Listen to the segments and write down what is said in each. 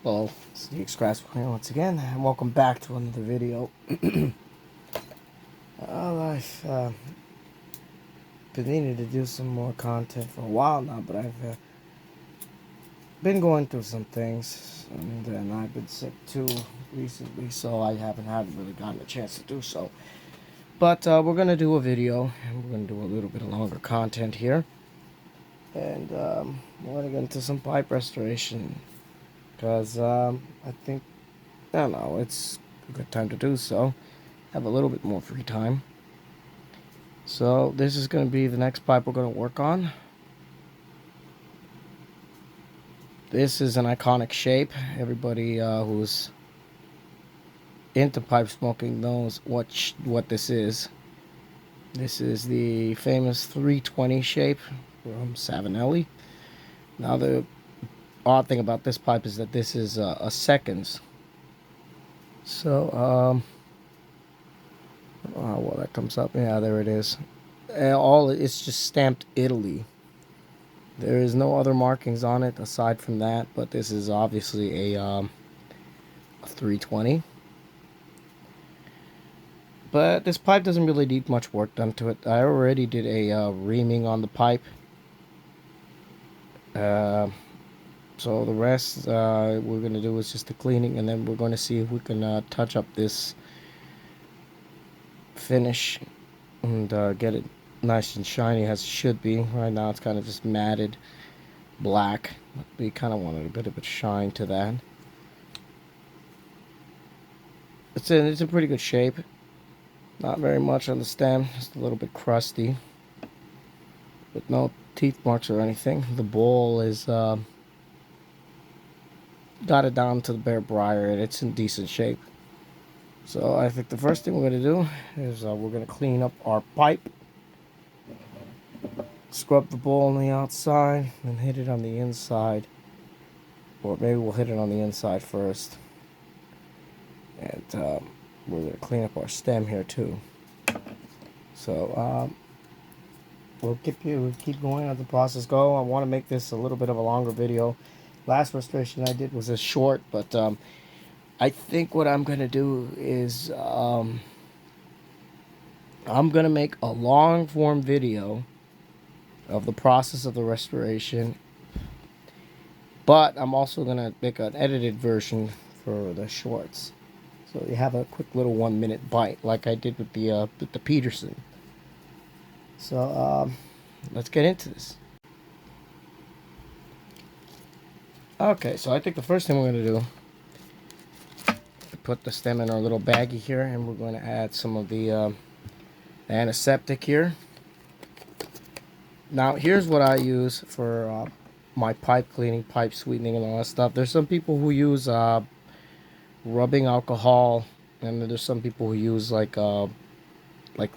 Well, it's the Express here once again, and welcome back to another video. I've been needing to do some more content for a while now, but I've been going through some things, and then I've been sick too recently, so I haven't really gotten a chance to do so. But we're going to do a video, and we're going to do a little bit of longer content here. And we're going to get into some pipe restoration, because I think, I don't know, it's a good time to do so. Have a little bit more free time. So this is going to be the next pipe we're going to work on. This is an iconic shape. Everybody who's into pipe smoking knows what this is. This is the famous 320 shape from Savinelli. Now the odd thing about this pipe is that this is a seconds. So oh, well, that comes up. Yeah, there it is. It's just stamped Italy. There is no other markings on it aside from that, but this is obviously a 320. But this pipe doesn't really need much work done to it. I already did a reaming on the pipe. So the rest we're going to do is just the cleaning, and then we're going to see if we can touch up this finish and get it nice and shiny as it should be. Right now it's kind of just matted black. We kind of wanted a bit of a shine to that. It's in pretty good shape. Not very much on the stem, just a little bit crusty, but no teeth marks or anything. The bowl is got it down to the bare briar, and it's in decent shape. So I think the first thing we're going to do is we're going to clean up our pipe. Scrub the bowl on the outside and hit it on the inside. Or maybe we'll hit it on the inside first. And we're going to clean up our stem here too. So we'll keep going as the process go. I want to make this a little bit of a longer video. Last restoration I did was a short, but I think what I'm going to do is I'm going to make a long form video of the process of the restoration, but I'm also going to make an edited version for the shorts, so you have a quick little 1-minute bite like I did with the Peterson. So let's get into this. Okay, so I think the first thing we're going to do, put the stem in our little baggie here, and we're going to add some of the antiseptic here. Now here's what I use for my pipe cleaning, pipe sweetening, and all that stuff. There's some people who use rubbing alcohol, and there's some people who use like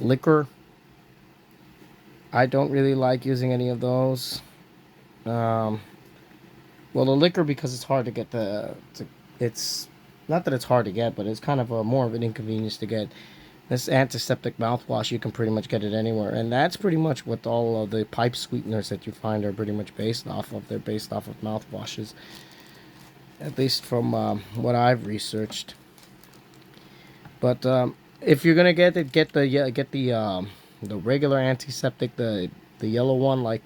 liquor. I don't really like using any of those. Well, the liquor, because it's hard to get it's not that it's hard to get, but it's kind of more of an inconvenience to get. This antiseptic mouthwash, you can pretty much get it anywhere, and that's pretty much what all of the pipe sweeteners that you find are pretty much based off of. They're based off of mouthwashes, at least from what I've researched. But if you're gonna get the regular antiseptic, the yellow one, like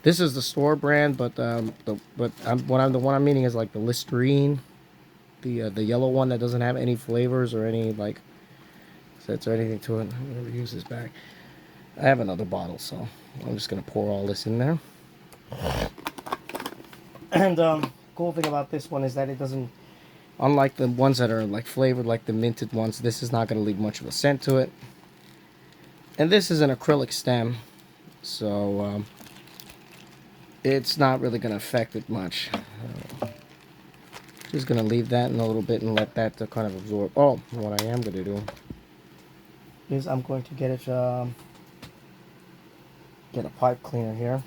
this is the store brand, but the one I'm meaning is like the Listerine, the yellow one that doesn't have any flavors or any like sets or anything to it. I'm gonna reuse this bag. I have another bottle, so I'm just gonna pour all this in there. And cool thing about this one is that it doesn't, unlike the ones that are like flavored like the minted ones, this is not gonna leave much of a scent to it. And this is an acrylic stem, so it's not really gonna affect it much. Just gonna leave that in a little bit and let that kind of absorb. Oh, what I am gonna do is I'm going to get a pipe cleaner here,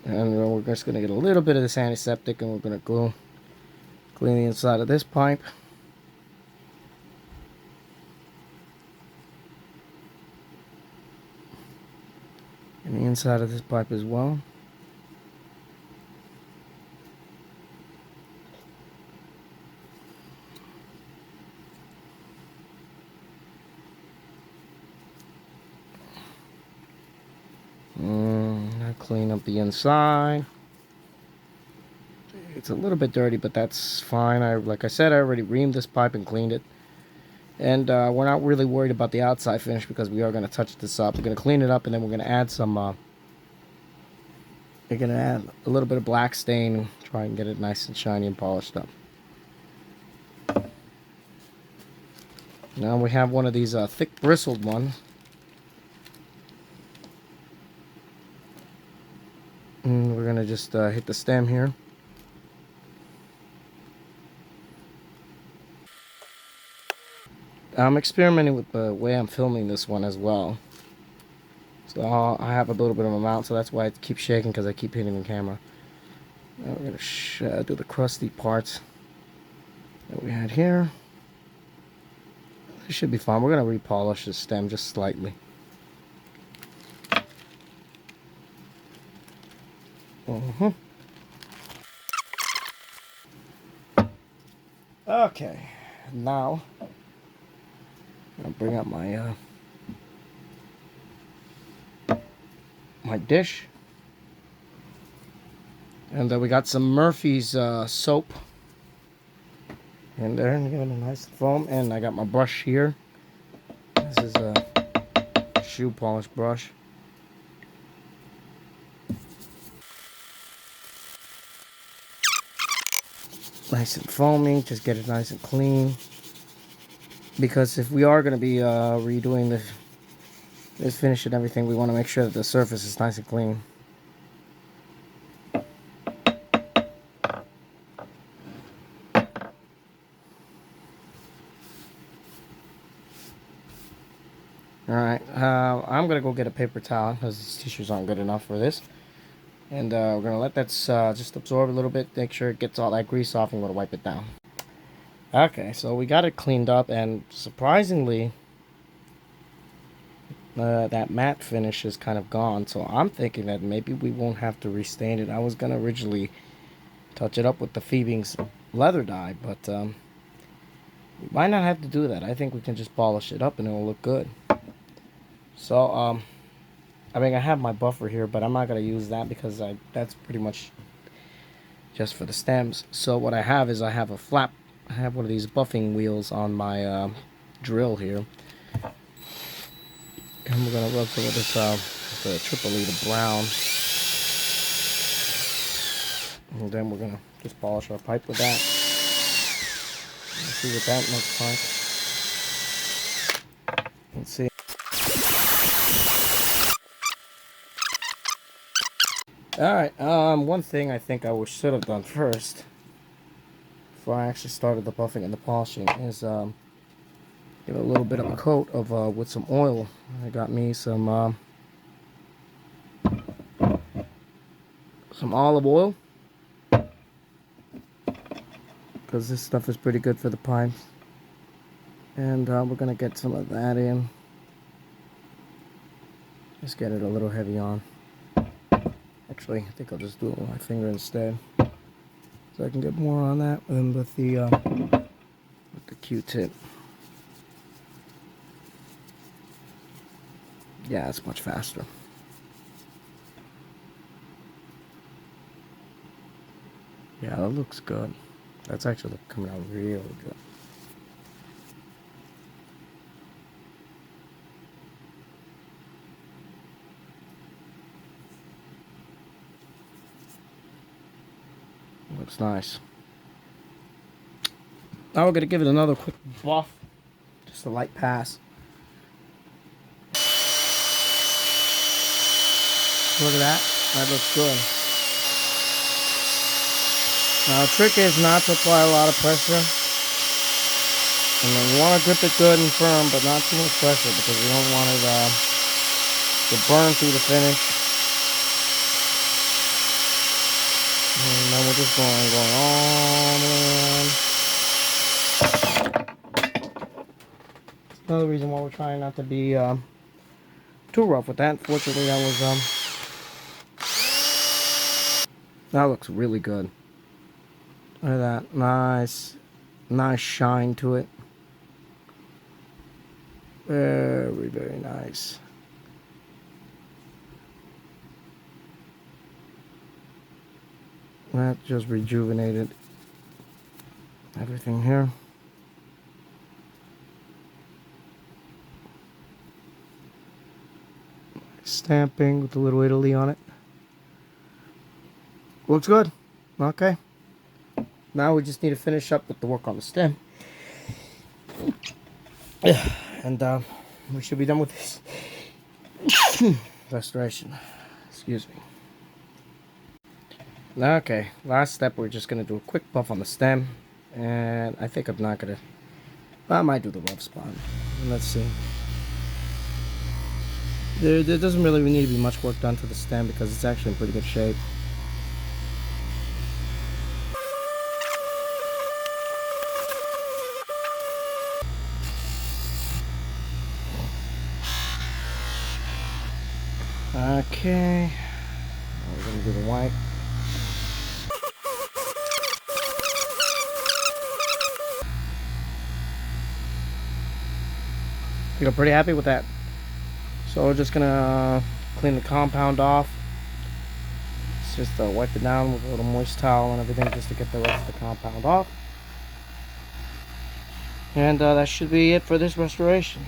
and we're just going to get a little bit of this antiseptic, and we're going to clean the inside of this pipe. And the inside of this pipe as well. clean up the inside. It's a little bit dirty, but that's fine. Like I said, I already reamed this pipe and cleaned it. And we're not really worried about the outside finish because we are going to touch this up. We're going to clean it up, and then we're going to add some... we're going to add a little bit of black stain and try and get it nice and shiny and polished up. Now we have one of these thick bristled ones. And we're going to just hit the stem here. I'm experimenting with the way I'm filming this one as well. So I have a little bit of a mount, so that's why it keeps shaking, because I keep hitting the camera. Now we're going to do the crusty parts that we had here. It should be fine. We're going to repolish the stem just slightly. Okay, now I'll bring up my my dish, and we got some Murphy's soap in there, and give it a nice foam. And I got my brush here. This is a shoe polish brush. Nice and foamy, just get it nice and clean. Because if we are going to be redoing this finish and everything, we want to make sure that the surface is nice and clean. Alright, I'm going to go get a paper towel because these tissues aren't good enough for this. And we're going to let that just absorb a little bit, make sure it gets all that grease off, and we're going to wipe it down. Okay, so we got it cleaned up, and surprisingly, that matte finish is kind of gone. So I'm thinking that maybe we won't have to restain it. I was going to originally touch it up with the Phoebing's leather dye, but we might not have to do that. I think we can just polish it up and it will look good. So, I mean, I have my buffer here, but I'm not going to use that because that's pretty much just for the stems. So what I have is I have a flap. I have one of these buffing wheels on my drill here. And we're going to rub some of this the Tripoli, the brown. And then we're going to just polish our pipe with that. Let's see what that looks like. Let's see. Alright, one thing I think I should have done first, before I actually started the buffing and the polishing, is give it a little bit of a coat of with some oil. I got me some olive oil, because this stuff is pretty good for the pipes. And we're gonna get some of that in. Just get it a little heavy on. Actually, I think I'll just do it with my finger instead, so I can get more on that than with the Q-tip. Yeah, it's much faster. Yeah, that looks good. That's actually coming out really good. Looks nice. Now we're going to give it another quick buff. Just a light pass. Look at that. That looks good. Now the trick is not to apply a lot of pressure. And then you want to grip it good and firm, but not too much pressure, because you don't want it to burn through the finish. And then we're just going all the way on. That's another reason why we're trying not to be too rough with that. Fortunately, that looks really good. Look at that. Nice shine to it. Very, very nice. That just rejuvenated everything here. Stamping with the little Italy on it. Looks good. Okay. Now we just need to finish up with the work on the stem. And we should be done with this restoration. Excuse me. Okay, last step, we're just gonna do a quick buff on the stem. And I think I'm not gonna, I might do the rough spot. Let's see. There doesn't really need to be much work done to the stem because it's actually in pretty good shape. Okay, now we're gonna do the white. I think I'm pretty happy with that. So we're just gonna clean the compound off. It's just wipe it down with a little moist towel and everything just to get the rest of the compound off. And that should be it for this restoration.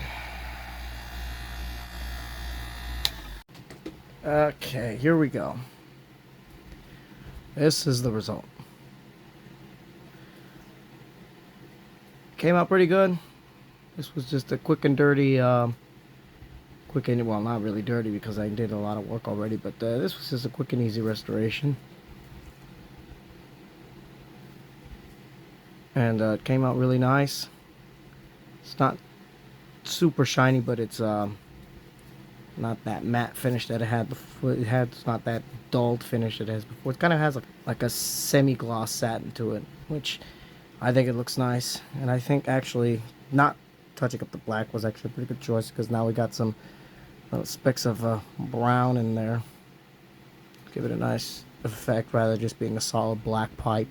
Okay, here we go. This is the result. Came out pretty good. This was just a quick and dirty, well, not really dirty because I did a lot of work already, but this was just a quick and easy restoration. And it came out really nice. It's not super shiny, but it's not that matte finish that it had before. It's not that dulled finish it has before. It kind of has like a semi-gloss satin to it, which I think it looks nice. And I think actually not touching up the black was actually a pretty good choice because now we got some specks of brown in there. Give it a nice effect rather than just being a solid black pipe.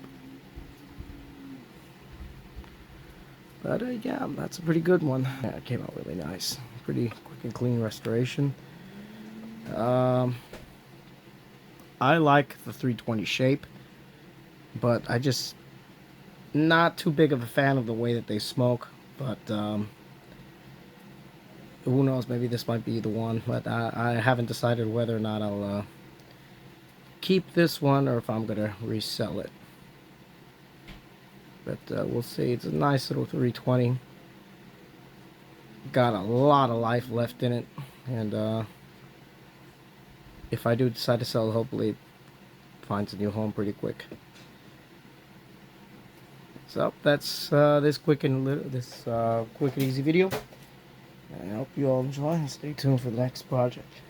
But yeah, that's a pretty good one. Yeah, it came out really nice. Pretty quick and clean restoration. I like the 320 shape, but I just not too big of a fan of the way that they smoke. But who knows? Maybe this might be the one. But I haven't decided whether or not I'll keep this one or if I'm gonna resell it. But we'll see. It's a nice little 320. Got a lot of life left in it, and if I do decide to sell it, hopefully it finds a new home pretty quick. So that's this quick and easy video. I hope you all enjoy and stay tuned for the next project.